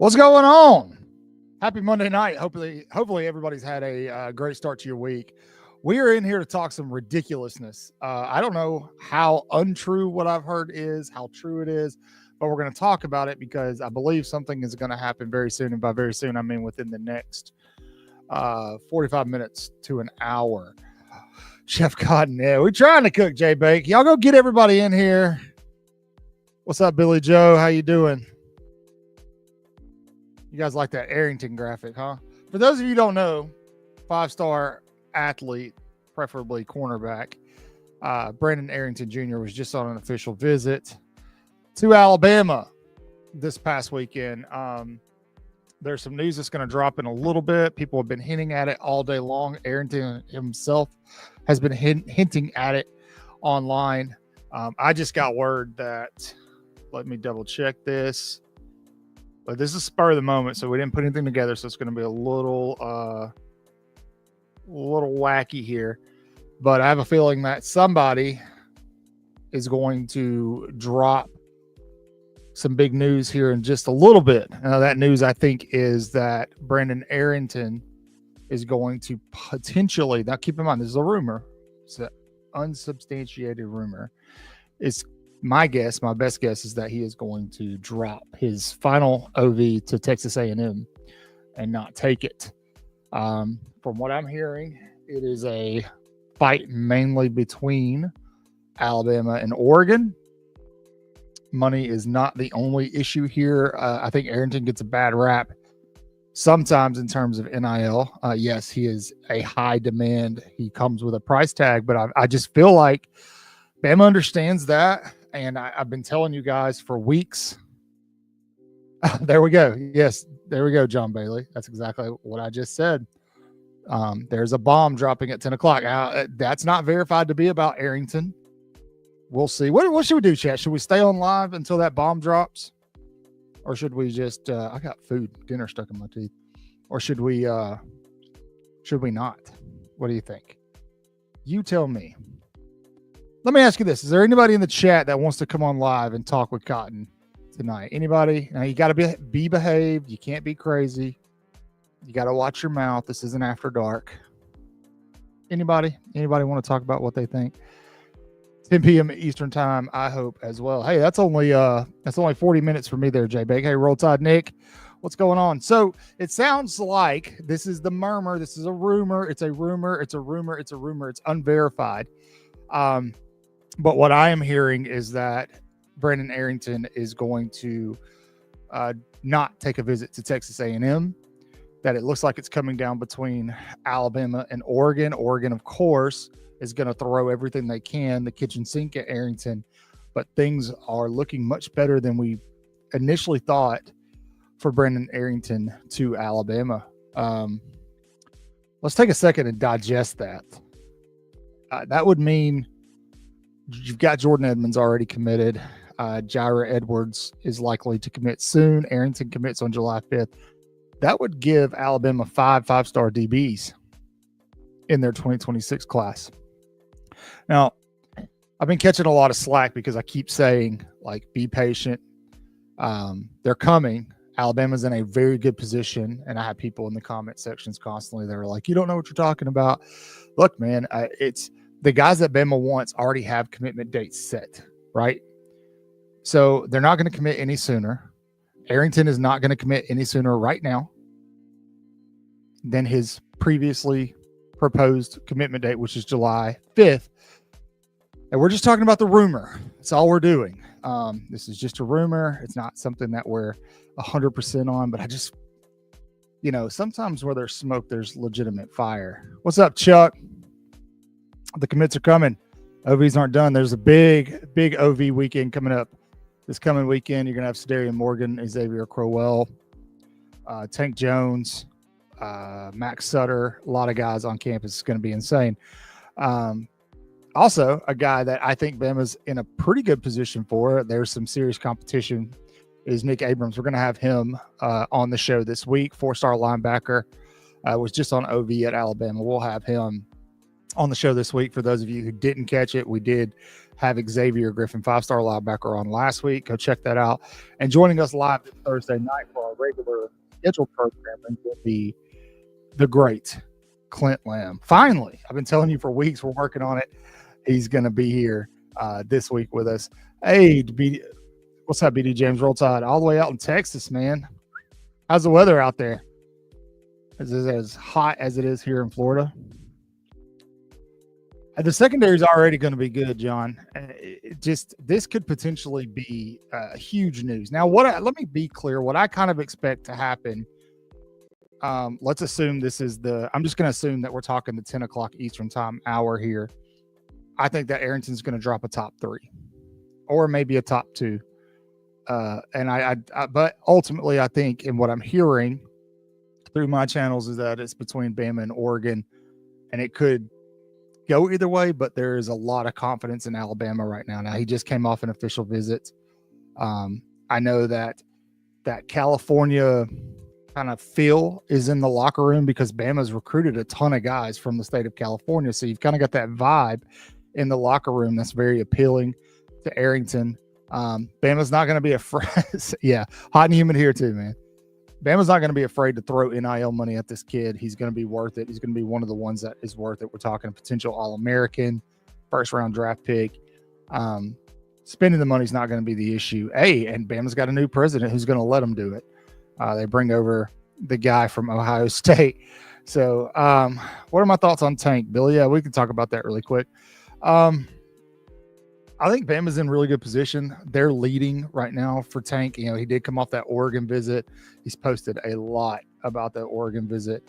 What's going on? Happy Monday night. Hopefully everybody's had a great start to your week. We are in here to talk some ridiculousness. I don't know how untrue what I've heard is, how true it is, but we're going to talk about it because I believe something is going to happen very soon. And by very soon, I mean within the next 45 minutes to an hour. Chef Cotton, yeah, we're trying to cook, Jay Bake. Y'all go get everybody in here. What's up, Billy Joe? How you doing? You guys like that Arrington graphic, huh? For those of you who don't know, 5-star athlete, preferably cornerback, Brandon Arrington Jr. was just on an official visit to Alabama this past weekend. There's some news that's going to drop in a little bit. People have been hinting at it all day long. Arrington himself has been hinting at it online. I just got word that, let me double check this. But this is spur of the moment, so we didn't put anything together, so it's going to be a little wacky here. But I have a feeling that somebody is going to drop some big news here in just a little bit. Now, that news, I think, is that Brandon Arrington is going to potentially, now keep in mind, this is a rumor. It's an unsubstantiated rumor. It's my best guess is that he is going to drop his final OV to Texas A&M and not take it. From what I'm hearing, it is a fight mainly between Alabama and Oregon. Money is not the only issue here. I think Arrington gets a bad rap sometimes in terms of NIL. Yes, he is a high demand. He comes with a price tag, but I just feel like Bama understands that. And I've been telling you guys for weeks. There we go. Yes, there we go, John Bailey. That's exactly what I just said. There's a bomb dropping at 10 o'clock. That's not verified to be about Arrington. We'll see. What should we do, chat? Should we stay on live until that bomb drops? Or should we just, I got dinner stuck in my teeth. Or should we not? What do you think? You tell me. Let me ask you this. Is there anybody in the chat that wants to come on live and talk with Cotton tonight? Anybody? Now, you got to be behaved. You can't be crazy. You got to watch your mouth. This isn't after dark. Anybody want to talk about what they think? 10 p.m. Eastern time, I hope, as well. Hey, that's only 40 minutes for me there, Jay Bake. Hey, Roll Tide Nick, what's going on? So it sounds like this is the murmur. This is a rumor. It's a rumor. It's a rumor. It's a rumor. It's unverified. But what I am hearing is that Brandon Arrington is going to not take a visit to Texas A&M, that it looks like it's coming down between Alabama and Oregon. Oregon, of course, is going to throw everything they can, the kitchen sink at Arrington, but things are looking much better than we initially thought for Brandon Arrington to Alabama. Let's take a second and digest that. That would mean you've got Jordan Edmonds already committed. Jaira Edwards is likely to commit soon. Arrington commits on July 5th. That would give Alabama 5-star DBs in their 2026 class. Now, I've been catching a lot of slack because I keep saying, like, be patient. They're coming. Alabama's in a very good position. And I have people in the comment sections constantly that are like, you don't know what you're talking about. Look, man, it's the guys that Bama wants already have commitment dates set, right? So they're not going to commit any sooner. Arrington is not going to commit any sooner right now than his previously proposed commitment date, which is July 5th. And we're just talking about the rumor. That's all we're doing. This is just a rumor. It's not something that we're 100% on, but I just, sometimes where there's smoke, there's legitimate fire. What's up, Chuck? The commits are coming. OVs aren't done. There's a big OV weekend coming up this coming weekend. You're going to have Sedarian Morgan, Xavier Crowell, Tank Jones, Max Sutter, a lot of guys on campus. It's going to be insane. Also, a guy that I think Bama's in a pretty good position for, there's some serious competition, is Nick Abrams. We're going to have him on the show this week. 4-star linebacker, was just on OV at Alabama. We'll have him on the show this week. For those of you who didn't catch it, we did have Xavier Griffin, 5-star linebacker, on last week. Go check that out. And joining us live this Thursday night for our regular scheduled programming will be the great Clint Lamb. Finally, I've been telling you for weeks we're working on it. He's going to be here this week with us. Hey, what's up, BD James? Roll Tide, all the way out in Texas, man. How's the weather out there? Is it as hot as it is here in Florida? The secondary is already going to be good, John. This could potentially be huge news. Now, let me be clear. What I kind of expect to happen. Let's assume this is I'm just going to assume that we're talking the 10 o'clock Eastern time hour here. I think that Arrington's going to drop a top 3 or maybe a top 2. But ultimately I think, and what I'm hearing through my channels, is that it's between Bama and Oregon, and it could go either way, but there is a lot of confidence in Alabama right now. Now, he just came off an official visit. I know that California kind of feel is in the locker room because Bama's recruited a ton of guys from the state of California. So you've kind of got that vibe in the locker room that's very appealing to Arrington. Bama's not going to be afraid. Yeah, hot and humid here too, man. Bama's not going to be afraid to throw NIL money at this kid. He's going to be worth it. He's going to be one of the ones that is worth it. We're talking potential All-American, first-round draft pick. Spending the money is not going to be the issue. And Bama's got a new president who's going to let him do it. They bring over the guy from Ohio State. So what are my thoughts on Tank, Billy? Yeah, we can talk about that really quick. I think Bama's in really good position. They're leading right now for Tank. You know, he did come off that Oregon visit. He's posted a lot about that Oregon visit,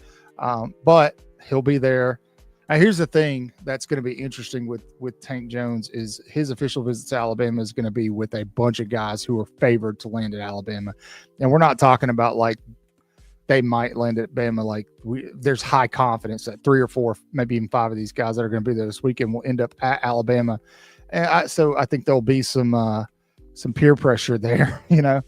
but he'll be there. Now, here's the thing that's going to be interesting with Tank Jones is his official visit to Alabama is going to be with a bunch of guys who are favored to land at Alabama. And we're not talking about like they might land at Bama. Like there's high confidence that 3 or 4, maybe even 5 of these guys that are going to be there this weekend will end up at Alabama. And so I think there'll be some peer pressure there, you know?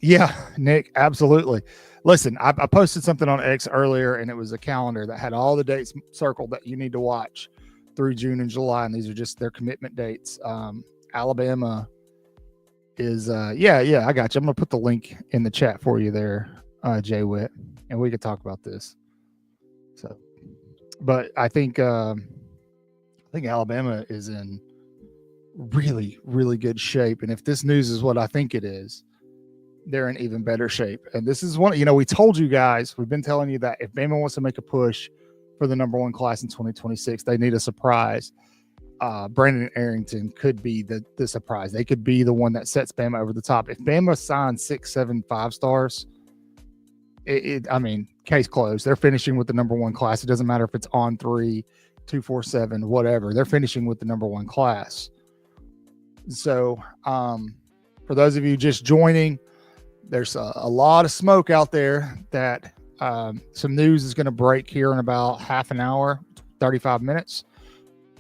Yeah, Nick, absolutely. Listen, I posted something on X earlier, and it was a calendar that had all the dates circled that you need to watch through June and July, and these are just their commitment dates. Alabama is, I got you. I'm going to put the link in the chat for you there, Jay Witt, and we could talk about this. So, but I think Alabama is in really, really good shape. And if this news is what I think it is, they're in even better shape. And this is one, we told you guys, we've been telling you that if Bama wants to make a push for the number 1 class in 2026, they need a surprise. Brandon Arrington could be the surprise. They could be the one that sets Bama over the top. If Bama signs 6, 7, 5 stars, case closed. They're finishing with the number 1 class. It doesn't matter if it's on 3, 2, 4, 7, whatever. They're finishing with the number 1 class. So for those of you just joining, there's a lot of smoke out there that some news is going to break here in about half an hour, 35 minutes.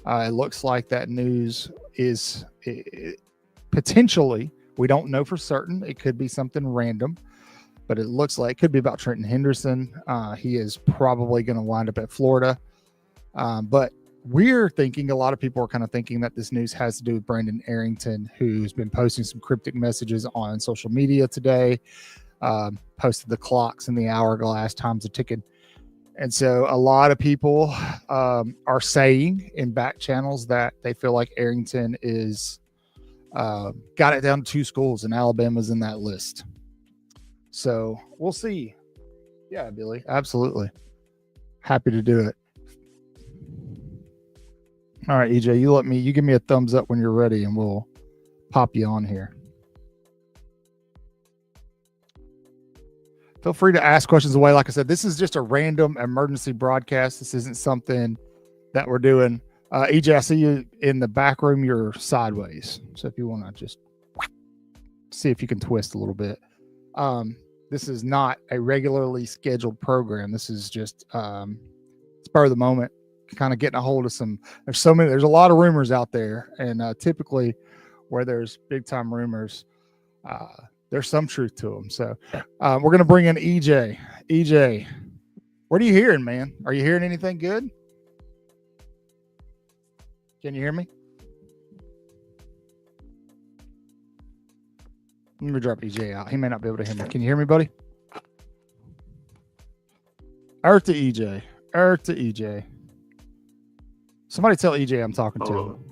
It looks like that news is potentially, we don't know for certain. It could be something random, but it looks like it could be about Trenton Henderson. He is probably going to wind up at Florida. But we're thinking, a lot of people are kind of thinking that this news has to do with Brandon Arrington, who's been posting some cryptic messages on social media today, posted the clocks and the hourglass, times a ticking. And so a lot of people are saying in back channels that they feel like Arrington is got it down to 2 schools and Alabama's in that list. So we'll see. Yeah, Billy, absolutely. Happy to do it. All right, EJ, you give me a thumbs up when you're ready and we'll pop you on here. Feel free to ask questions away. Like I said, this is just a random emergency broadcast. This isn't something that we're doing. EJ, I see you in the back room. You're sideways. So if you want to just see if you can twist a little bit. This is not a regularly scheduled program. This is just spur of the moment, kind of getting a hold of there's a lot of rumors out there. And typically where there's big time rumors, there's some truth to them. So we're going to bring in EJ. EJ, what are you hearing, man? Are you hearing anything good? Can you hear me? Let me drop EJ out. He may not be able to hear me. Can you hear me, buddy? Earth to EJ. Earth to EJ. Somebody tell EJ I'm talking to him.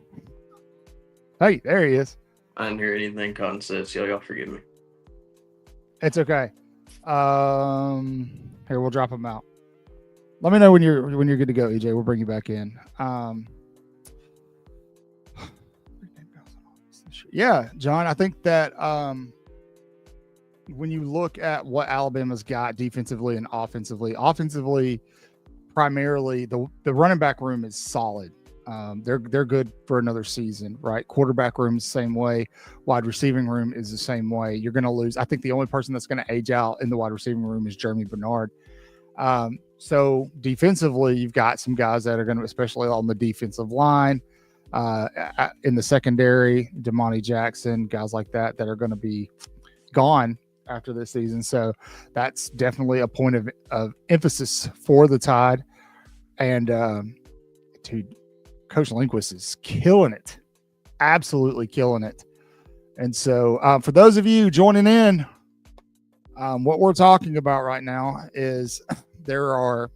Hey, there he is. I didn't hear anything Cotton said, so y'all forgive me. It's okay. Here, we'll drop him out. Let me know when you're good to go, EJ. We'll bring you back in. Yeah, John, I think that when you look at what Alabama's got defensively and offensively, primarily the running back room is solid. They're good for another season, right? Quarterback room is the same way. Wide receiving room is the same way. You're going to lose. I think the only person that's going to age out in the wide receiving room is Jeremy Bernard. So defensively, you've got some guys that are going to, especially on the defensive line, in the secondary, Damani Jackson, guys like that are going to be gone after this season. So that's definitely a point of emphasis for the Tide. And dude, Coach Lindquist is killing it, absolutely killing it. And so for those of you joining in, what we're talking about right now is there are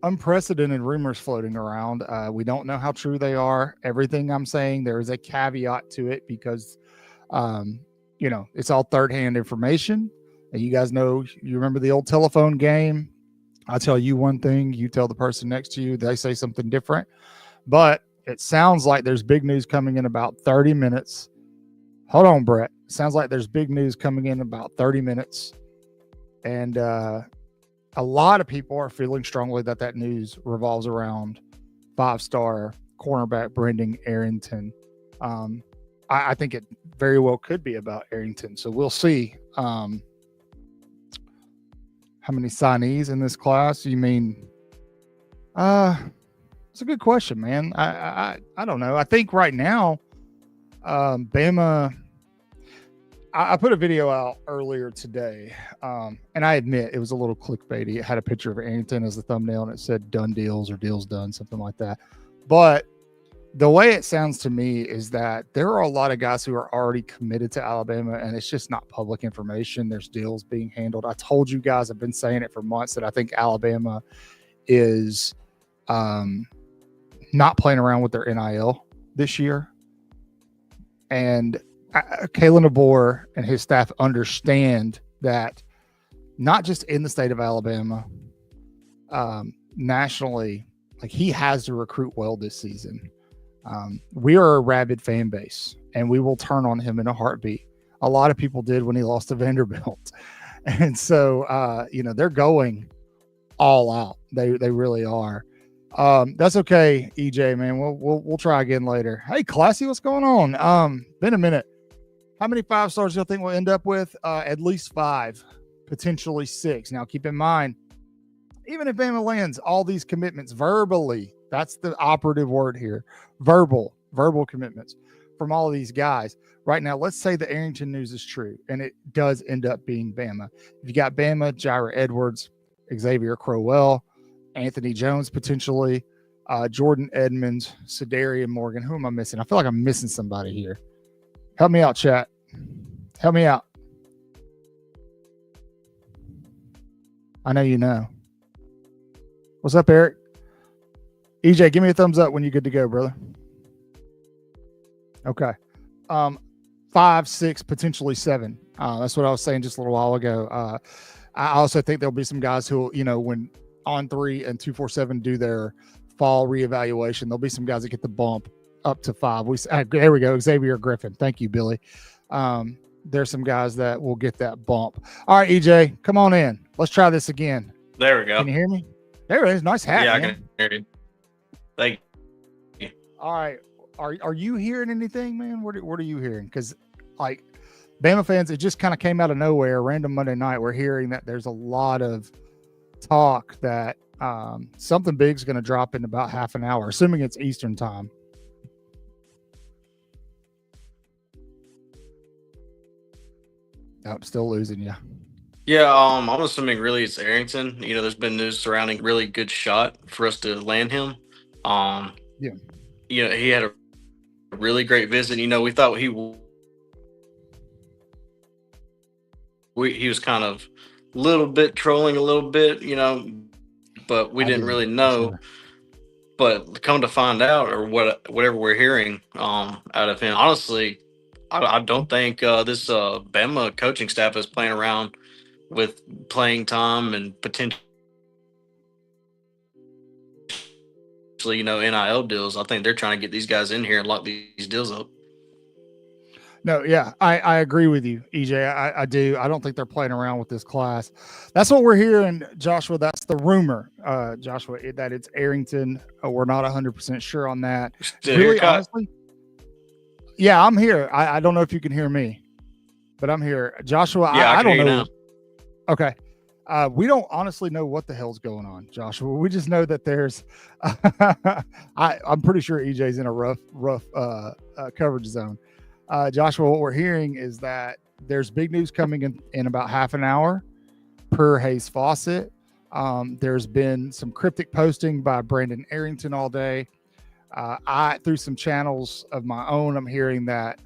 unprecedented rumors floating around. We don't know how true they are. Everything I'm saying, there is a caveat to it because, it's all third-hand information. And you guys know, you remember the old telephone game. I tell you one thing, you tell the person next to you, they say something different. But it sounds like there's big news coming in about 30 minutes. Hold on, Brett. Sounds like there's big news coming in about 30 minutes. And a lot of people are feeling strongly that news revolves around 5-star cornerback Brendan Arrington. I think it very well could be about Arrington. So we'll see. How many signees in this class? You mean, it's a good question, man. I don't know. I think right now, Bama, I put a video out earlier today, and I admit it was a little clickbaity. It had a picture of Arrington as the thumbnail, and it said done deals or deals done, something like that. But the way it sounds to me is that there are a lot of guys who are already committed to Alabama, and it's just not public information. There's deals being handled. I told you guys, I've been saying it for months, that I think Alabama is not playing around with their NIL this year. And Kalen DeBoer and his staff understand that not just in the state of Alabama, nationally, like, he has to recruit well this season. We are a rabid fan base, and we will turn on him in a heartbeat. A lot of people did when he lost to Vanderbilt. And so, they're going all out. They really are. That's okay, EJ, man. We'll try again later. Hey, Classy, what's going on? Been a minute. How many 5-stars do you think we'll end up with? At least 5, potentially 6. Now, keep in mind, even if Bama lands all these commitments verbally, that's the operative word here. Verbal commitments from all of these guys. Right now, let's say the Arrington news is true, and it does end up being Bama. If you got Bama, Jaira Edwards, Xavier Crowell, Anthony Jones potentially, Jordan Edmonds, Sadarian Morgan. Who am I missing? I feel like I'm missing somebody here. Help me out, chat. Help me out. I know you know. What's up, Eric? EJ, give me a thumbs up when you're good to go, brother. Okay. 5, 6, potentially 7. That's what I was saying just a little while ago. I also think there'll be some guys who, when On3 and 247 do their fall reevaluation, there'll be some guys that get the bump up to 5. There we go. Xavier Griffin. Thank you, Billy. There's some guys that will get that bump. All right, EJ, come on in. Let's try this again. There we go. Can you hear me? There it is. Nice hat. Yeah, man. I can hear you. Thank you. All right. Are you hearing anything, man? What are you hearing? Because, like, Bama fans, it just kind of came out of nowhere. Random Monday night, we're hearing that there's a lot of talk that something big is going to drop in about half an hour, assuming it's Eastern time. I'm still losing you. Yeah, I'm assuming really it's Arrington. There's been news surrounding really good shot for us to land him. Yeah. he had a really great visit. We thought he was kind of a little bit trolling a little bit, but we I didn't did really for know. sure. But come to find out, or whatever we're hearing out of him, honestly, I don't think this Bama coaching staff is playing around with playing time and potentially, NIL deals. I think they're trying to get these guys in here and lock these deals up. No, yeah, I agree with you, EJ. I do. I don't think they're playing around with this class. That's what we're hearing, Joshua. That's the rumor, Joshua, that it's Arrington. We're not 100% sure on that. Still Really, here, Kyle? honestly, yeah, I'm here. I don't know if you can hear me, but I'm here, Joshua. Yeah, I I can hear don't you know. now. Okay. We don't honestly know what the hell's going on, Joshua. We just know that there's. I'm pretty sure EJ's in a rough coverage zone. Joshua, what we're hearing is that there's big news coming in about half an hour per Hayes Fawcett. There's been some cryptic posting by Brandon Arrington all day. Through some channels of my own, I'm hearing that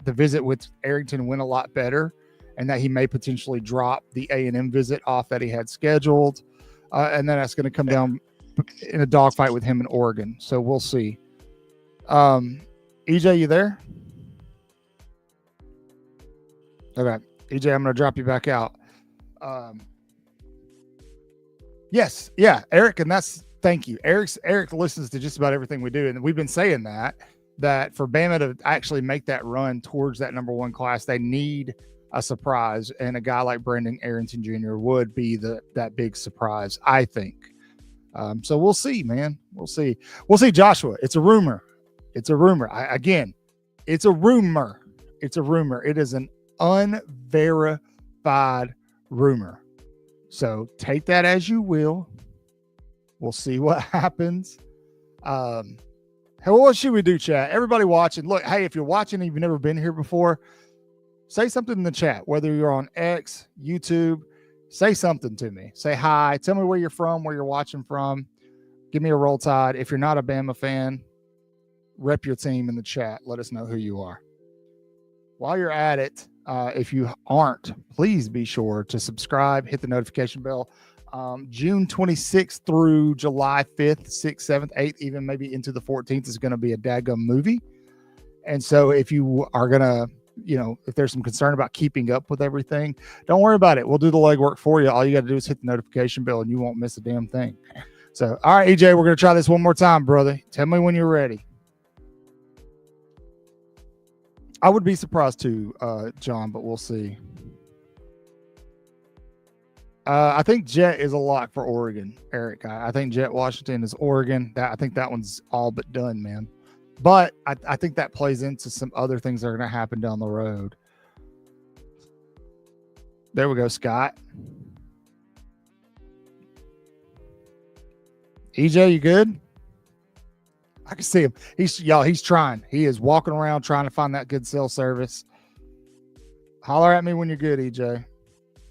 the visit with Arrington went a lot better, and that he may potentially drop the A&M visit off that he had scheduled, and then that's going to come down in a dogfight with him in Oregon. So we'll see. EJ, you there? Okay, EJ, I'm going to drop you back out. Yes, yeah, Eric, and thank you. Eric listens to just about everything we do, and we've been saying that for Bama to actually make that run towards that number one class, they need a surprise, and a guy like Brandon Arrington Jr. would be that big surprise, I think. So we'll see, man. We'll see, Joshua. It's a rumor. It's a rumor. It's a rumor. It's a rumor. It is an unverified rumor. So take that as you will. We'll see what happens. What should we do, chat? Everybody watching, look, hey, if you're watching and you've never been here before, say something in the chat, whether you're on X, YouTube, say something to me. Say hi. Tell me where you're from, where you're watching from. Give me a roll tide. If you're not a Bama fan, rep your team in the chat. Let us know who you are. While you're at it, if you aren't, please be sure to subscribe, hit the notification bell. June 26th through July 5th, 6th, 7th, 8th, even maybe into the 14th is going to be a daggum movie. And so if you are going to, if there's some concern about keeping up with everything, don't worry about it. We'll do the legwork for you. All you got to do is hit the notification bell and you won't miss a damn thing. So, all right, EJ, we're going to try this one more time, brother. Tell me when you're ready. I would be surprised too, John, but we'll see. I think Jet is a lock for Oregon, Eric. I think Jet Washington is Oregon. I think that one's all but done, man. But I think that plays into some other things that are going to happen down the road. There we go, Scott. EJ, you good? I can see him. He's trying. He is walking around trying to find that good cell service. Holler at me when you're good, EJ.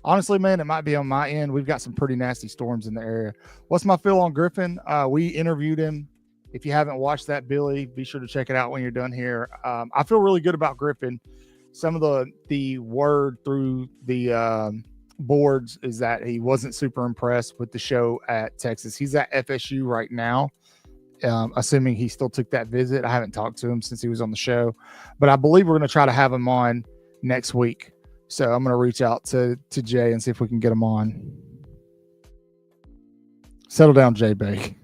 Honestly, man, it might be on my end. We've got some pretty nasty storms in the area. What's my feel on Griffin? We interviewed him. If you haven't watched that, Billy, be sure to check it out when you're done here. I feel really good about Griffin. Some of the word through the boards is that he wasn't super impressed with the show at Texas. He's at FSU right now. Assuming he still took that visit. I haven't talked to him since he was on the show, but I believe we're going to try to have him on next week. So I'm going to reach out to Jay and see if we can get him on. Settle down, J-Bake.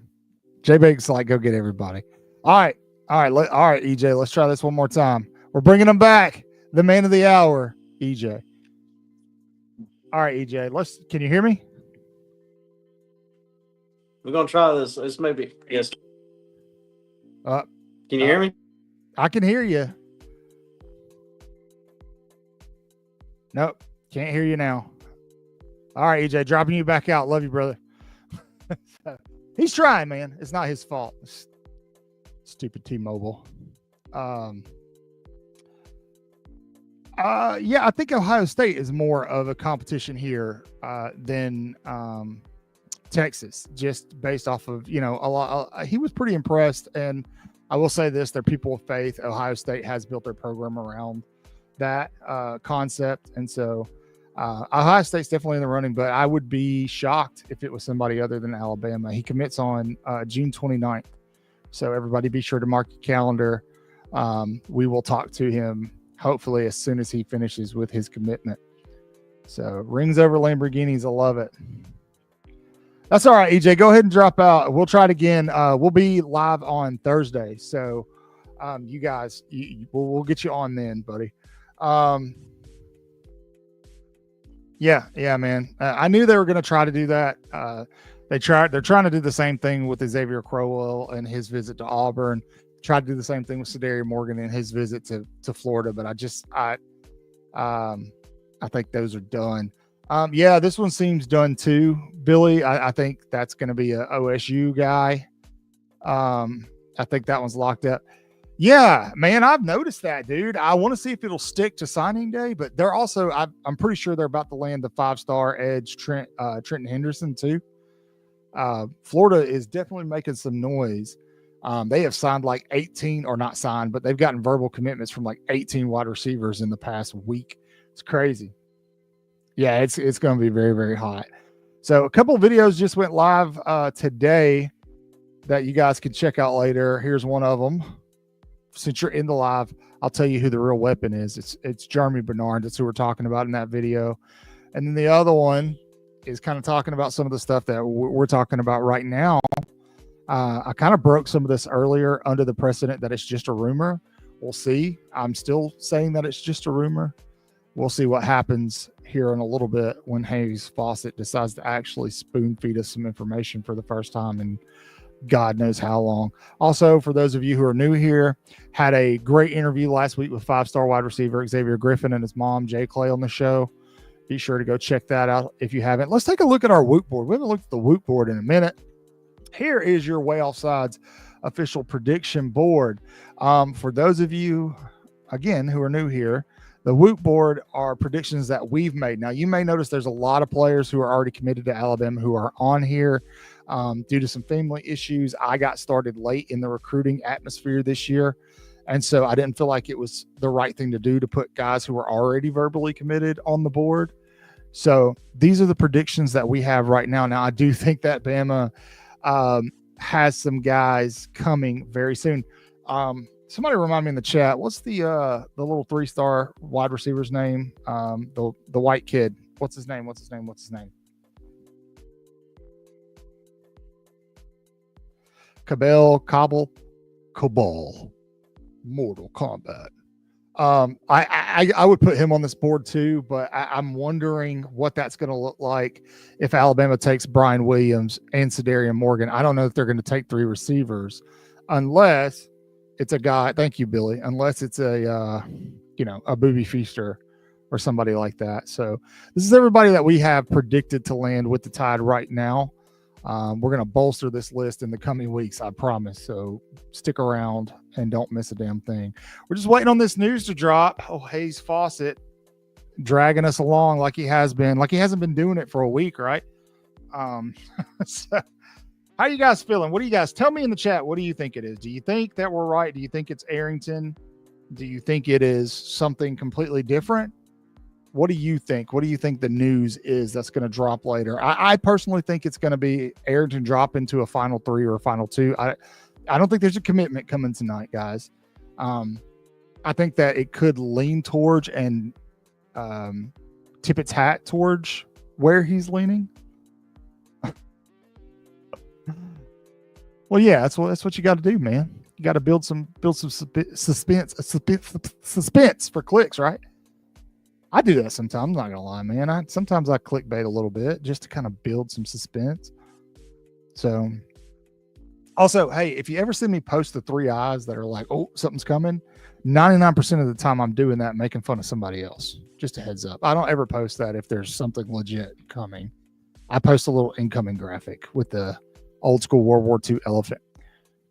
J-Bake's like, go get everybody. All right, EJ, let's try this one more time. We're bringing him back. The man of the hour, EJ. All right, EJ, can you hear me? We're going to try this. This may be, yes. Can you hear me? I can hear you. Nope. Can't hear you now. All right, EJ, dropping you back out. Love you, brother. He's trying, man. It's not his fault. Stupid T-Mobile. Yeah, I think Ohio State is more of a competition here than Texas, just based off of, a lot. He was pretty impressed, and I will say this: they're people of faith. Ohio State has built their program around that concept, and so Ohio State's definitely in the running. But I would be shocked if it was somebody other than Alabama. He commits on June 29th, so everybody be sure to mark your calendar. We will talk to him hopefully as soon as he finishes with his commitment. So rings over Lamborghinis. I love it. That's all right, EJ. Go ahead and drop out. We'll try it again. We'll be live on Thursday. So you guys, we'll get you on then, buddy. Yeah, man. I knew they were going to try to do that. They're trying to do the same thing with Xavier Crowell and his visit to Auburn. Tried to do the same thing with Sadarius Morgan and his visit to Florida, but I think those are done. Yeah, this one seems done too, Billy. I think that's going to be a OSU guy. I think that one's locked up. Yeah, man, I've noticed that, dude. I want to see if it'll stick to signing day, but they're also, I'm pretty sure they're about to land the 5-star edge Trenton Henderson too. Florida is definitely making some noise. They have signed like 18, or not signed, but they've gotten verbal commitments from like 18 wide receivers in the past week. It's crazy. Yeah, it's going to be very, very hot. So a couple of videos just went live today that you guys can check out later. Here's one of them. Since you're in the live, I'll tell you who the real weapon is. It's Jeremy Bernard. That's who we're talking about in that video. And then the other one is kind of talking about some of the stuff that we're talking about right now. I kind of broke some of this earlier under the precedent that it's just a rumor. We'll see. I'm still saying that it's just a rumor. We'll see what happens here in a little bit when Hayes Fawcett decides to actually spoon feed us some information for the first time in God knows how long. Also, for those of you who are new here, had a great interview last week with 5-star wide receiver Xavier Griffin and his mom, Jay Clay, on the show. Be sure to go check that out if you haven't. Let's take a look at our Whoop board. We haven't looked at the Whoop board in a minute. Here is your Waaaay Offsides official prediction board. For those of you, again, who are new here, the Whoop board are predictions that we've made. Now, you may notice there's a lot of players who are already committed to Alabama who are on here due to some family issues. I got started late in the recruiting atmosphere this year, and so I didn't feel like it was the right thing to do to put guys who were already verbally committed on the board. So these are the predictions that we have right now. Now, I do think that Bama has some guys coming very soon. Somebody remind me in the chat, what's the little 3-star wide receiver's name? The white kid. What's his name? Cabal, Mortal Kombat. I would put him on this board too, but I'm wondering what that's going to look like if Alabama takes Brian Williams and Sadarius Morgan. I don't know if they're going to take 3 receivers unless it's a guy. Thank you, Billy. Unless it's a Booby Feaster or somebody like that. So this is everybody that we have predicted to land with the Tide right now. We're going to bolster this list in the coming weeks, I promise. So stick around and don't miss a damn thing. We're just waiting on this news to drop. Oh, Hayes Fawcett dragging us along like he has been, like he hasn't been doing it for a week, right? So how are you guys feeling? What do you guys tell me in the chat? What do you think it is? Do you think that we're right? Do you think it's Arrington? Do you think it is something completely different? What do you think? What do you think the news is that's going to drop later? I personally think it's going to be Arrington drop into a final 3 or a final 2. I don't think there's a commitment coming tonight, guys. I think that it could lean towards and tip its hat towards where he's leaning. Well, yeah, that's what you got to do, man. You got to build some suspense for clicks, right? I do that sometimes. I'm not gonna lie, man. Sometimes I clickbait a little bit just to kind of build some suspense. So, also, hey, if you ever see me post the 3 eyes that are like, "Oh, something's coming," 99% of the time I'm doing that making fun of somebody else. Just a heads up. I don't ever post that if there's something legit coming. I post a little incoming graphic with the old school World War II elephant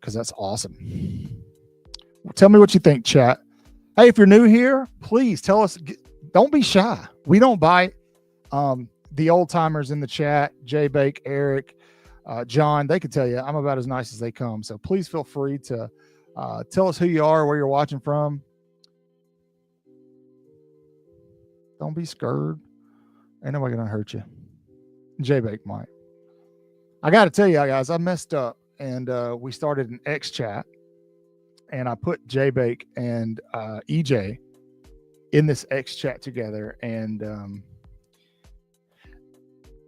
because that's awesome. Tell me what you think, chat. Hey, if you're new here, please tell us. Don't be shy. We don't bite. The old timers in the chat, Jay Bake, Eric, John, they could tell you I'm about as nice as they come. So please feel free to Tell us who you are, where you're watching from. Don't be scared. Ain't nobody gonna hurt you. J-Bake might. I got to tell you guys, I messed up, and we started an X chat, and I put J-Bake and EJ in this X chat together, and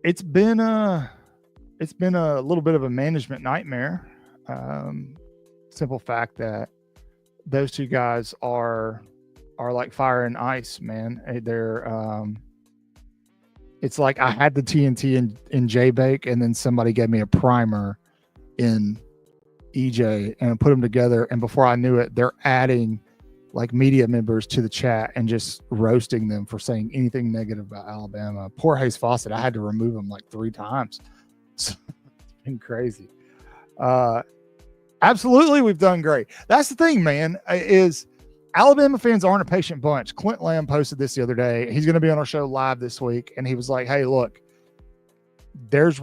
it's been a little bit of a management nightmare. Simple fact that those two guys are like fire and ice, man. They're it's like I had the TNT in J-Bake, and then somebody gave me a primer in EJ, and I put them together, and before I knew it, they're adding like media members to the chat and just roasting them for saying anything negative about Alabama. Poor Hayes Fawcett, I had to remove him like 3 times. So it's been crazy. Absolutely, we've done great. That's the thing, man, is Alabama fans aren't a patient bunch. Clint Lamb posted this the other day. He's going to be on our show live this week, and he was like, hey, look, there's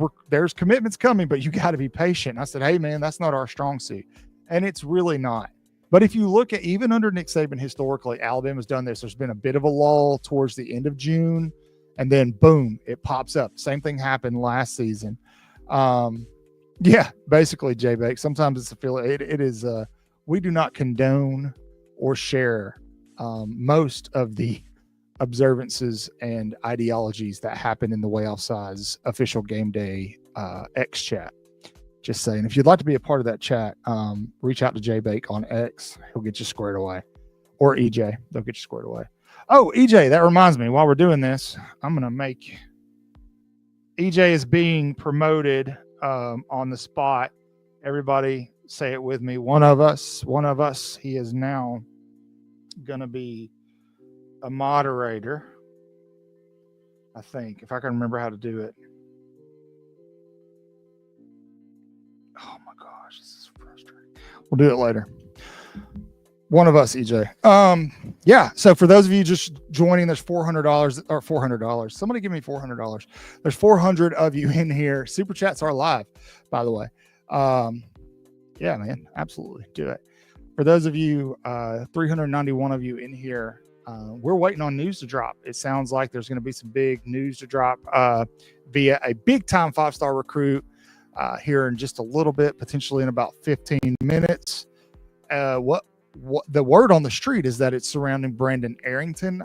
commitments coming, but you got to be patient. And I said, hey, man, that's not our strong suit. And it's really not. But if you look at even under Nick Saban historically, Alabama's done this. There's been a bit of a lull towards the end of June, and then boom, it pops up. Same thing happened last season. Yeah, basically, J-Bake. Sometimes it's a feeling. It is. We do not condone or share most of the observances and ideologies that happen in the Waaaay Offsides official game day X chat. Just saying, if you'd like to be a part of that chat, reach out to J-Bake on X. He'll get you squared away. Or EJ, they'll get you squared away. Oh, EJ, that reminds me, while we're doing this, I'm going to make EJ is being promoted on the spot. Everybody say it with me. One of us. He is now going to be a moderator, I think, if I can remember how to do it. Oh my gosh, this is frustrating. We'll do it later. One of us, EJ. Yeah. So for those of you just joining, there's $400 or $400. Somebody give me $400. There's 400 of you in here. Super chats are live, by the way. Yeah, man, absolutely do it. For those of you, 391 of you in here, we're waiting on news to drop. It sounds like there's going to be some big news to drop via a big time 5-star recruit here in just a little bit, potentially in about 15 minutes. What the word on the street is that it's surrounding Brandon Arrington.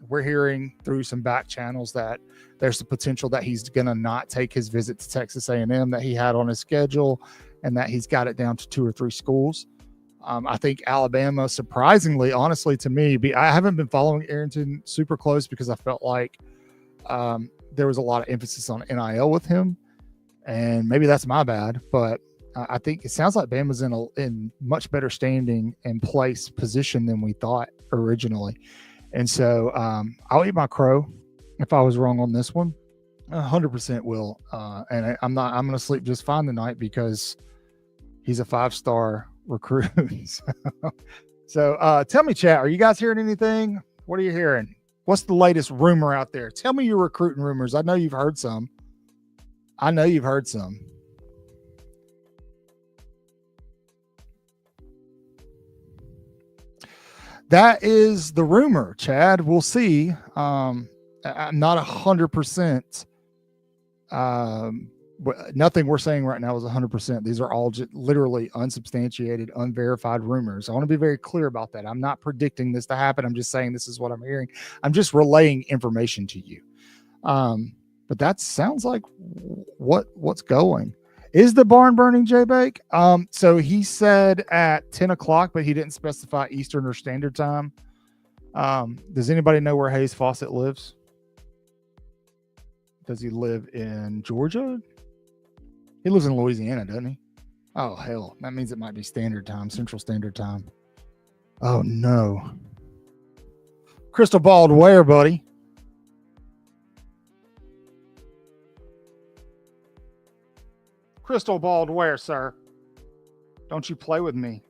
We're hearing through some back channels that there's the potential that he's going to not take his visit to Texas A&M that he had on his schedule, and that he's got it down to 2 or 3 schools. I think Alabama, surprisingly, honestly, to me, I haven't been following Arrington super close because I felt like there was a lot of emphasis on NIL with him, and maybe that's my bad, but I think it sounds like Bama's in much better standing and position than we thought originally. And so I'll eat my crow if I was wrong on this one. 100% will. And I'm going to sleep just fine tonight because he's a 5-star recruit. So tell me, chat, are you guys hearing anything? What are you hearing? What's the latest rumor out there? Tell me your recruiting rumors. I know you've heard some. That is the rumor, Chad. We'll see. I'm not 100%. Nothing we're saying right now is 100%. These are all just literally unsubstantiated, unverified rumors. I want to be very clear about that. I'm not predicting this to happen. I'm just saying this is what I'm hearing. I'm just relaying information to you. But that sounds like what's going. Is the barn burning, J-Bake? So he said at 10 o'clock, but he didn't specify Eastern or Standard Time. Does anybody know where Hayes Fawcett lives? Does he live in Georgia? He lives in Louisiana, doesn't he? Oh, hell. That means it might be Standard Time, Central Standard Time. Oh, no. Crystal ball where, buddy? Crystal balled where, sir? Don't you play with me.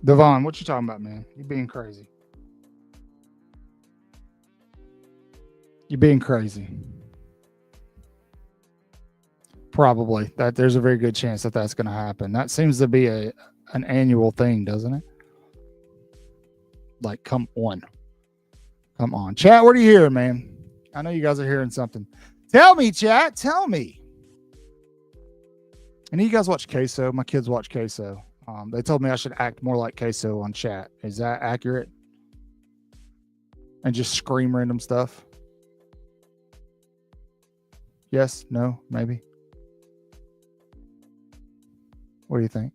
Devon, what you talking about, man? You being crazy. You're being crazy. Probably that there's a very good chance that that's going to happen. That seems to be an annual thing, doesn't it? Like, come on, chat. What are you hearing, man? I know you guys are hearing something. Tell me, chat. Tell me. And you guys watch Queso. My kids watch Queso. They told me I should act more like Queso on chat. Is that accurate? And just scream random stuff? Yes? No? Maybe? What do you think?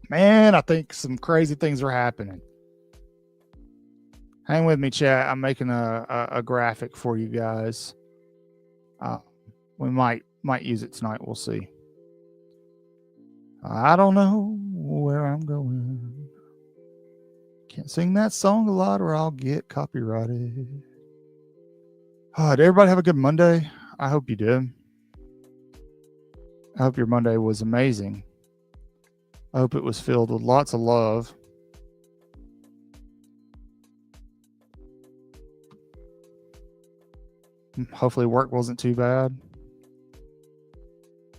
Man, I think some crazy things are happening. Hang with me, chat. I'm making a graphic for you guys. We might use it tonight. We'll see. I don't know where I'm going. Can't sing that song a lot or I'll get copyrighted. Did everybody have a good Monday? I hope you did. I hope your Monday was amazing. I hope it was filled with lots of love. Hopefully work wasn't too bad.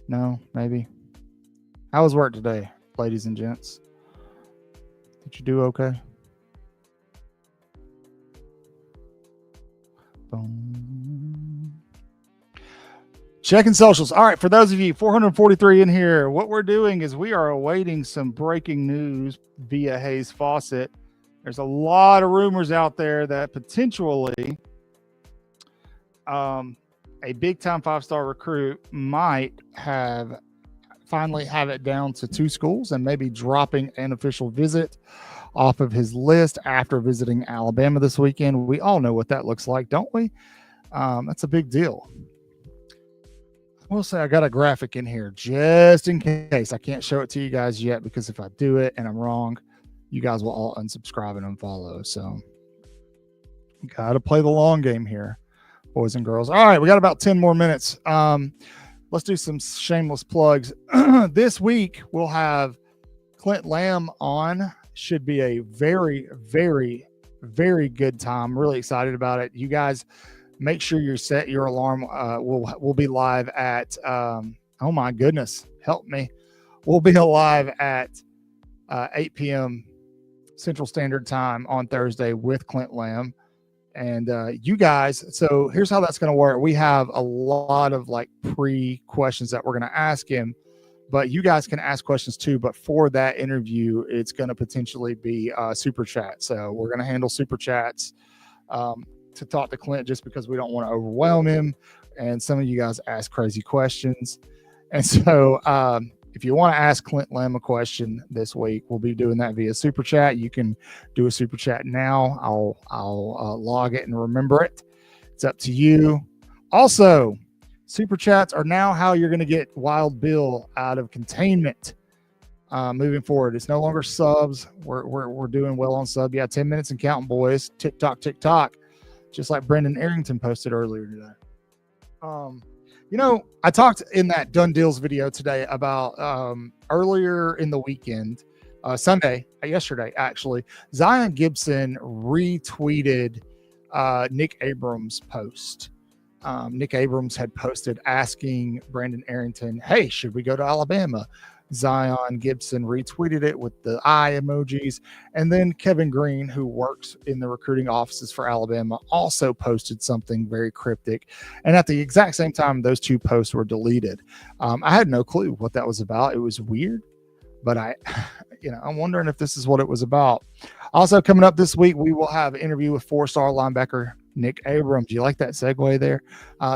No, maybe. How was work today, ladies and gents? Did you do okay? Checking socials. All right, for those of you, 443 in here, what we're doing is we are awaiting some breaking news via Hayes Fawcett. There's a lot of rumors out there that potentially a big-time 5-star recruit might finally have it down to 2 schools and maybe dropping an official visit off of his list after visiting Alabama this weekend. We all know what that looks like, don't we? That's a big deal. I will say I got a graphic in here just in case. I can't show it to you guys yet because if I do it and I'm wrong, you guys will all unsubscribe and unfollow. So got to play the long game here, boys and girls. All right, we got about 10 more minutes. Let's do some shameless plugs. This week we'll have Clint Lamb on. Should be a very, very, very good time. I'm really excited about it. You guys make sure you set your alarm. We'll be live at, oh my goodness, help me. We'll be live at 8 p.m. Central Standard Time on Thursday with Clint Lamb. And you guys, so here's how that's going to work. We have a lot of like pre-questions that we're going to ask him, but you guys can ask questions too. But for that interview, it's going to potentially be super chat. So we're going to handle super chats to talk to Clint just because we don't want to overwhelm him. And some of you guys ask crazy questions. And so if you want to ask Clint Lamb a question this week, we'll be doing that via super chat. You can do a super chat now. I'll log it and remember it. It's up to you. Also, super chats are now how you're going to get Wild Bill out of containment moving forward. It's no longer subs. We're doing well on sub. Yeah, 10 minutes and counting, boys. TikTok. Just like Brendan Arrington posted earlier today. I talked in that Done Deals video today about earlier in the weekend, yesterday, actually, Zion Gibson retweeted Nick Abrams' post. Nick Abrams had posted asking Brandon Arrington, hey, should we go to Alabama? Zion Gibson retweeted it with the eye emojis. And then Kevin Green, who works in the recruiting offices for Alabama, also posted something very cryptic. And at the exact same time, those 2 posts were deleted. I had no clue what that was about. It was weird, but I'm wondering if this is what it was about. Also coming up this week, we will have an interview with 4-star linebacker Nick Abrams. You like that segue there?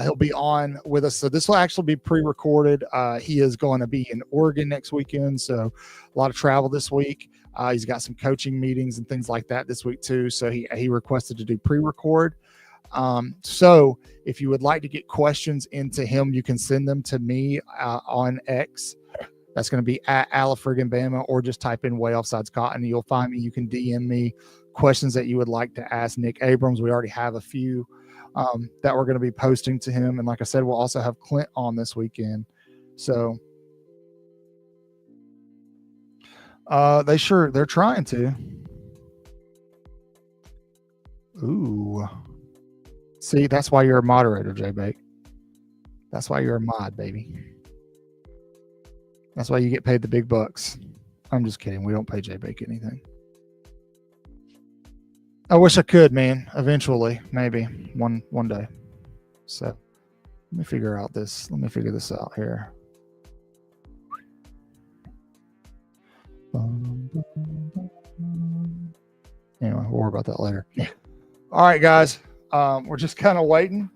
He'll be on with us. So this will actually be pre-recorded. He is going to be in Oregon next weekend. So a lot of travel this week. He's got some coaching meetings and things like that this week too. So he requested to do pre-record. So if you would like to get questions into him, you can send them to me on X. That's going to be at @AlaFriggin Bama, or just type in Waaaay Offsides Cotton. You'll find me. You can DM me questions that you would like to ask Nick Abrams. We already have a few that we're going to be posting to him. And like I said, we'll also have Clint on this weekend. So they're trying to. Ooh. See, that's why you're a moderator, J-Bake. That's why you're a mod, baby. That's why you get paid the big bucks. I'm just kidding. We don't pay J-Bake anything. I wish I could, man. Eventually, maybe one day. So let me figure this out here. Anyway, we'll worry about that later. All right, guys. We're just kind of waiting.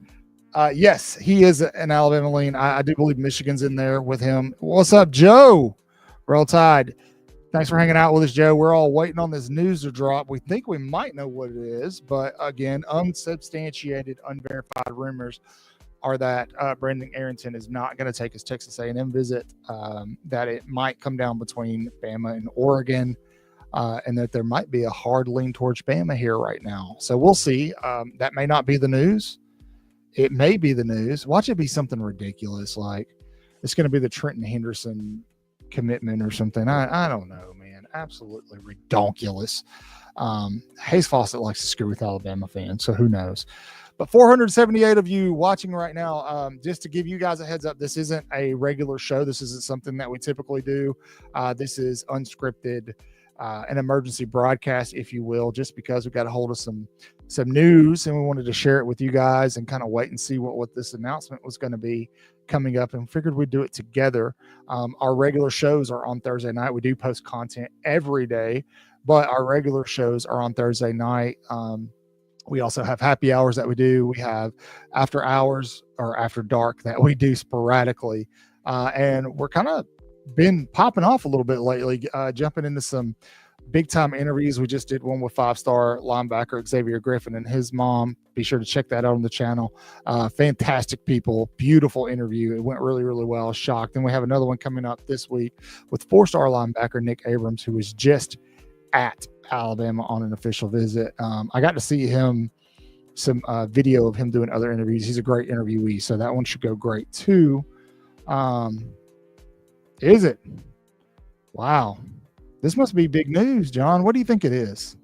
Yes, he is an Alabama lean. I do believe Michigan's in there with him. What's up, Joe? Roll Tide. Thanks for hanging out with us, Joe. We're all waiting on this news to drop. We think we might know what it is, but again, unsubstantiated, unverified rumors are that Brandon Arrington is not going to take his Texas A&M visit, that it might come down between Bama and Oregon, and that there might be a hard lean towards Bama here right now. So we'll see. That may not be the news. It may be the news. Watch it be something ridiculous, like it's going to be the Trenton Henderson commitment or something. I don't know, man. Absolutely ridiculous. Hayes Fawcett likes to screw with Alabama fans, so who knows? But 478 of you watching right now, just to give you guys a heads up, this isn't a regular show. This isn't something that we typically do. This is unscripted, an emergency broadcast, if you will, just because we got a hold of some news and we wanted to share it with you guys and kind of wait and see what this announcement was going to be coming up, and figured we'd do it together. Our regular shows are on Thursday night. We do post content every day, but our regular shows are on Thursday night. We also have happy hours that we do. We have after hours or after dark that we do sporadically. And we're kind of been popping off a little bit lately, jumping into some big time interviews. We just did one with 5-star linebacker Xavier Griffin and his mom. Be sure to check that out on the channel. Fantastic people, beautiful interview. It went really, really well. Shocked. And we have another one coming up this week with 4-star linebacker Nick Abrams, who was just at Alabama on an official visit. I got to see him, some video of him doing other interviews. He's a great interviewee, so that one should go great too. Is it? Wow. This must be big news, John. What do you think it is?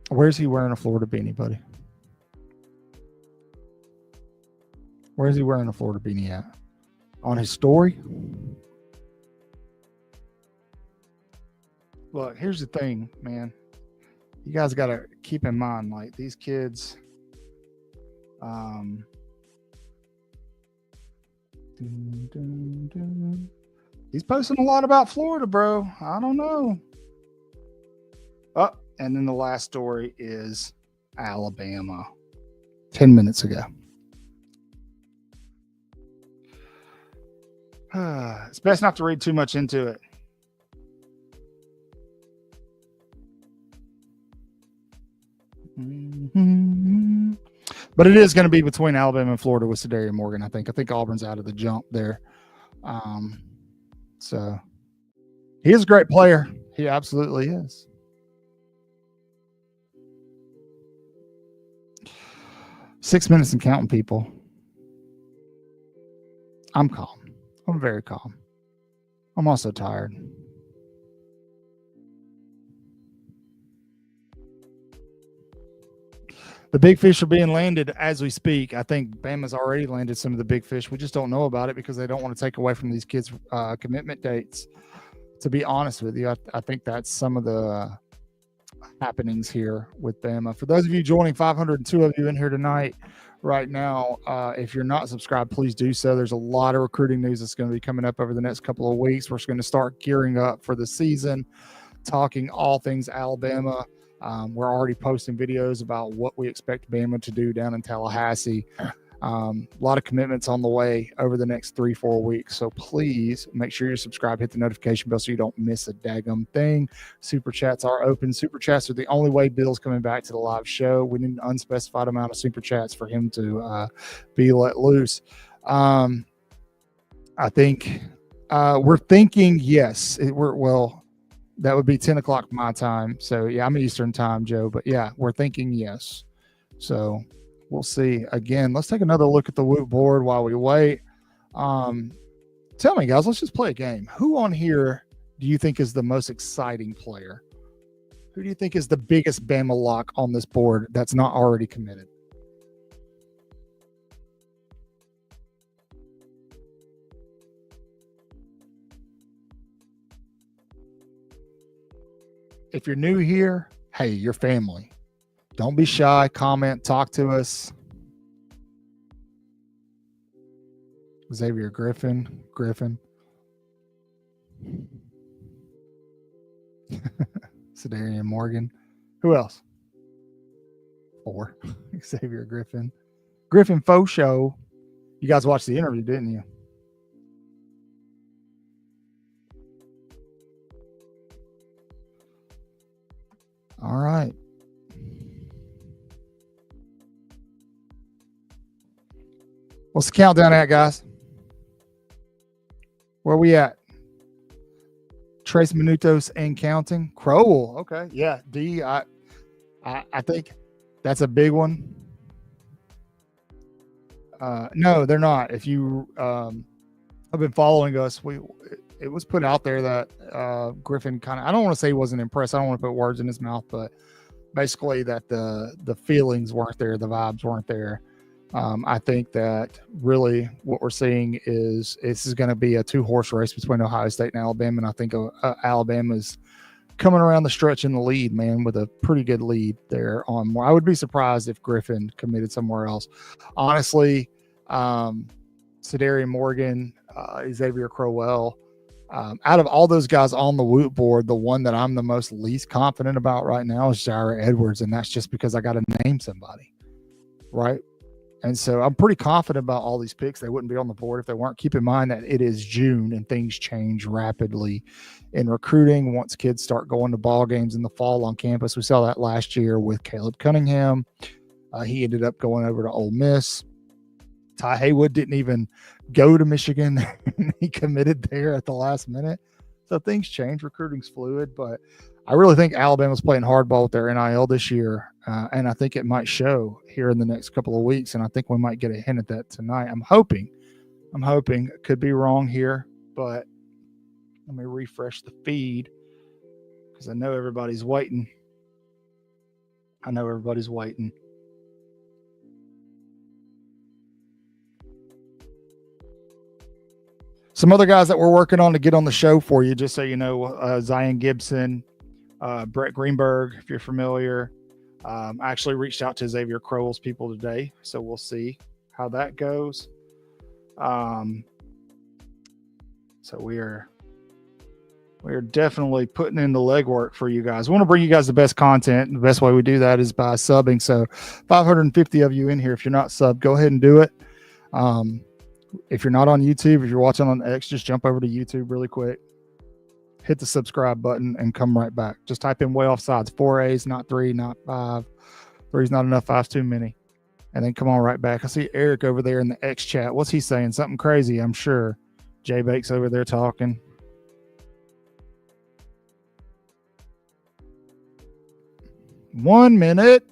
Where's he wearing a Florida beanie, buddy? Where's he wearing a Florida beanie at? On his story? Look, here's the thing, man. You guys got to keep in mind, like, these kids, he's posting a lot about Florida, bro. I don't know. Oh, and then the last story is Alabama. 10 minutes ago. It's best not to read too much into it. Mm-hmm. But it is going to be between Alabama and Florida with Cedarius Morgan, I think. I think Auburn's out of the jump there. So he is a great player. He absolutely is. Six minutes and counting, people. I'm calm. I'm very calm. I'm also tired. The big fish are being landed as we speak. I think Bama's already landed some of the big fish. We just don't know about it because they don't want to take away from these kids' commitment dates. To be honest with you, I think that's some of the happenings here with Bama. For those of you joining, 502 of you in here tonight, right now, if you're not subscribed, please do so. There's a lot of recruiting news that's going to be coming up over the next couple of weeks. We're going to start gearing up for the season, talking all things Alabama. We're already posting videos about what we expect Bama to do down in Tallahassee. A lot of commitments on the way over the next 3-4 weeks. So please make sure you're subscribed, hit the notification bell so you don't miss a daggum thing. Super chats are open. Super chats are the only way Bill's coming back to the live show. We need an unspecified amount of super chats for him to be let loose. I think we're thinking yes. That would be 10 o'clock my time. So, yeah, I'm Eastern time, Joe. But, yeah, we're thinking yes. So, we'll see. Again, let's take another look at the Woot board while we wait. Tell me, guys, let's just play a game. Who on here do you think is the most exciting player? Who do you think is the biggest Bama lock on this board that's not already committed? If you're new here, hey, you're family. Don't be shy. Comment, talk to us. Xavier Griffin. Sedarian Morgan. Who else? 4. Xavier Griffin. Griffin Faux Show. You guys watched the interview, didn't you? All right. What's the countdown at, guys? Where are we at? Trace Minutos and counting. Crowell. Okay. Yeah. D. I think that's a big one. No, they're not. If you have been following us, it was put out there that Griffin kind of, I don't want to say he wasn't impressed. I don't want to put words in his mouth, but basically that the feelings weren't there, the vibes weren't there. I think that really what we're seeing is this is going to be a 2-horse race between Ohio State and Alabama, and I think Alabama's coming around the stretch in the lead, man, with a pretty good lead there on more. I would be surprised if Griffin committed somewhere else. Honestly, Sedarian Morgan, Xavier Crowell, out of all those guys on the Woot board, the one that I'm the most least confident about right now is Jaira Edwards, and that's just because I got to name somebody, right? And so I'm pretty confident about all these picks. They wouldn't be on the board if they weren't. Keep in mind that it is June and things change rapidly in recruiting once kids start going to ball games in the fall on campus. We saw that last year with Caleb Cunningham. He ended up going over to Ole Miss. Ty Haywood didn't even go to Michigan. He committed there at the last minute. So things change. Recruiting's fluid, but I really think Alabama's playing hardball with their NIL this year, and I think it might show here in the next couple of weeks, and I think we might get a hint at that tonight. I'm hoping. Could be wrong here, but let me refresh the feed because I know everybody's waiting. Some other guys that we're working on to get on the show for you, just so you know, Zion Gibson, Brett Greenberg, if you're familiar. I actually reached out to Xavier Crowell's people today, so we'll see how that goes. So we are definitely putting in the legwork for you guys. We want to bring you guys the best content. The best way we do that is by subbing. So 550 of you in here. If you're not subbed, go ahead and do it. If you're not on YouTube, if you're watching on X, just jump over to YouTube really quick. Hit the subscribe button and come right back. Just type in Waaaay Offsides. 4 A's, not 3, not 5. 3's not enough, 5's too many. And then come on right back. I see Eric over there in the X chat. What's he saying? Something crazy, I'm sure. Jay Bake's over there talking. One minute.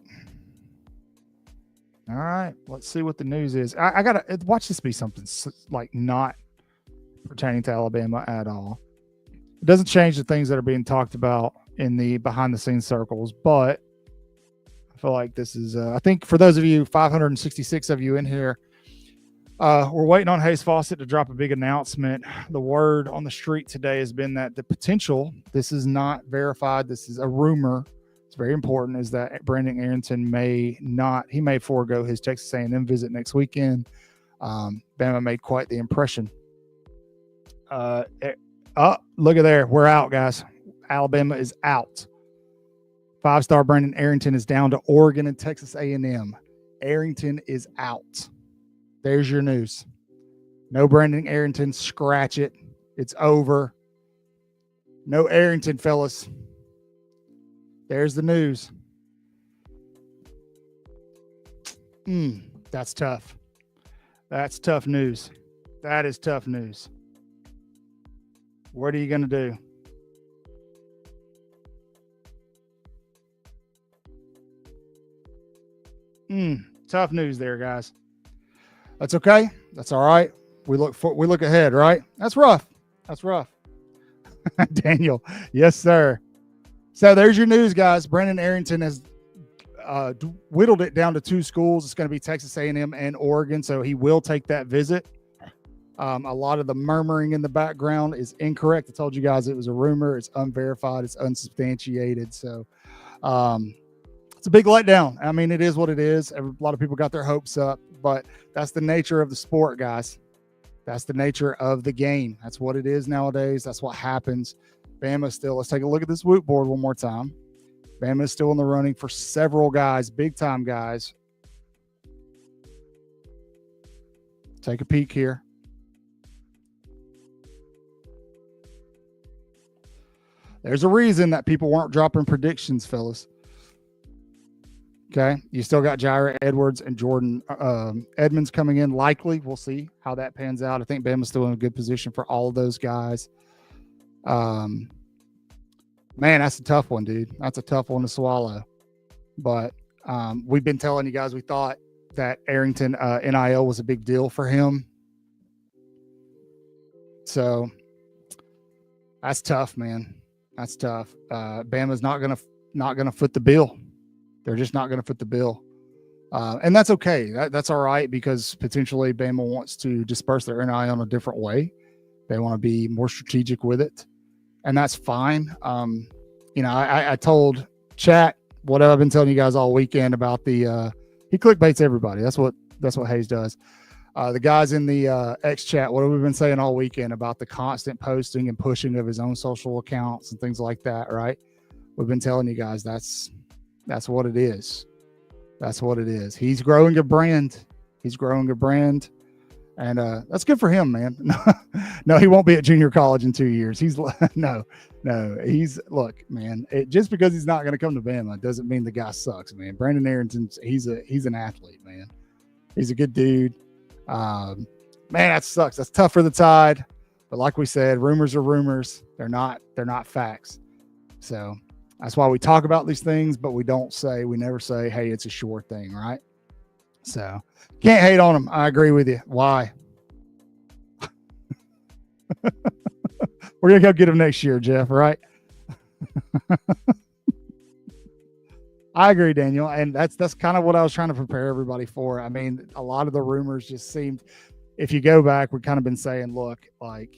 All right, let's see what the news is. I gotta watch this be something like not pertaining to Alabama at all. It doesn't change the things that are being talked about in the behind the scenes circles, but I feel like this is, I think for those of you, 566 of you in here, we're waiting on Hayes Fawcett to drop a big announcement. The word on the street today has been that the potential, this is not verified, this is a rumor, it's very important, is that Brandon Arrington may forego his Texas A&M visit next weekend. Bama made quite the impression. Look at there. We're out, guys. Alabama is out. 5-star Brandon Arrington is down to Oregon and Texas A&M. Arrington is out. There's your news. No Brandon Arrington. Scratch it. It's over. No Arrington, fellas. There's the news. That's tough. That's tough news. That is tough news. What are you going to do? Tough news there, guys. That's okay. That's all right. We look ahead, right? That's rough. Daniel. Yes, sir. So there's your news, guys. Brandon Arrington has whittled it down to 2 schools. It's going to be Texas A&M and Oregon, so he will take that visit. A lot of the murmuring in the background is incorrect. I told you guys it was a rumor. It's unverified. It's unsubstantiated. So it's a big letdown. I mean, it is what it is. A lot of people got their hopes up, but that's the nature of the sport, guys. That's the nature of the game. That's what it is nowadays. That's what happens. Bama still, let's take a look at this Woot board one more time. Bama is still in the running for several guys, big-time guys. Take a peek here. There's a reason that people weren't dropping predictions, fellas. Okay, you still got Jair Edwards and Jordan Edmonds coming in. Likely, we'll see how that pans out. I think Bama's still in a good position for all of those guys. Man, that's a tough one, dude. That's a tough one to swallow. But we've been telling you guys we thought that Arrington NIL was a big deal for him. So that's tough, man. That's tough. Bama's not gonna foot the bill. They're just not gonna foot the bill, and that's okay. That's all right, because potentially Bama wants to disperse their NIL in a different way. They want to be more strategic with it, and that's fine. I told chat what I've been telling you guys all weekend about the he clickbaits everybody. That's what Hayes does. The guys in the X chat, what have we been saying all weekend about the constant posting and pushing of his own social accounts and things like that, right? We've been telling you guys that's what it is. That's what it is. He's growing a brand. And that's good for him, man. No, he won't be at junior college in 2 years. He's no. Look, man, just because he's not going to come to Bama doesn't mean the guy sucks, man. Brandon Arrington, he's an athlete, man. He's a good dude. Man, that sucks. That's tough for the Tide. But like we said, rumors are rumors. They're not facts. So that's why we talk about these things, but we never say, hey, it's a sure thing, right? So can't hate on them. I agree with you. Why? We're going to go get him next year, Jeff, right? I agree, Daniel. And that's kind of what I was trying to prepare everybody for. I mean, a lot of the rumors just seemed, if you go back, we've kind of been saying, look, like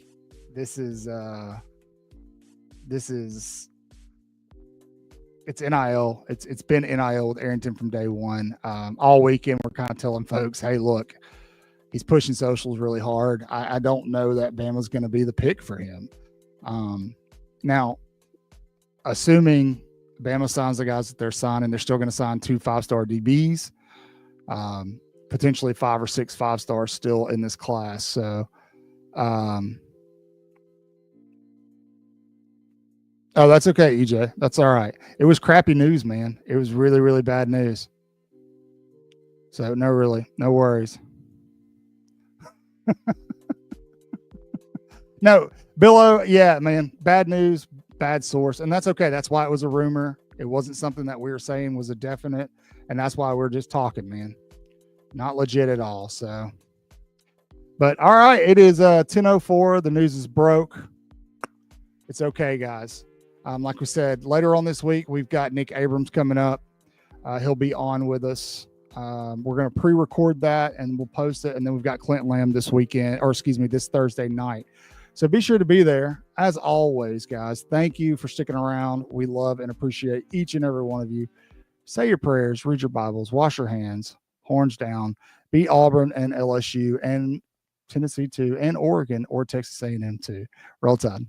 it's NIL. It's been NIL with Arrington from day one. All weekend, we're kind of telling folks, hey, look, he's pushing socials really hard. I don't know that Bama's going to be the pick for him. Now, assuming Bama signs the guys that they're signing, they're still going to sign 2 5-star DBs, potentially 5 or 6 5-stars still in this class. So, oh, that's okay, EJ. That's all right. It was crappy news, man. It was really, really bad news. So no worries. No, Billo, yeah, man, bad news, bad source. And that's okay. That's why it was a rumor. It wasn't something that we were saying was a definite. And that's why we're just talking, man. Not legit at all. So, but all right, it is 10:04. The news is broke. It's okay, guys. Like we said, later on this week, we've got Nick Abrams coming up. He'll be on with us. We're going to pre-record that and we'll post it. And then we've got Clint Lamb this Thursday night. So be sure to be there. As always, guys, thank you for sticking around. We love and appreciate each and every one of you. Say your prayers, read your Bibles, wash your hands, horns down, beat Auburn and LSU and Tennessee too, and Oregon or Texas A&M too. Roll Tide.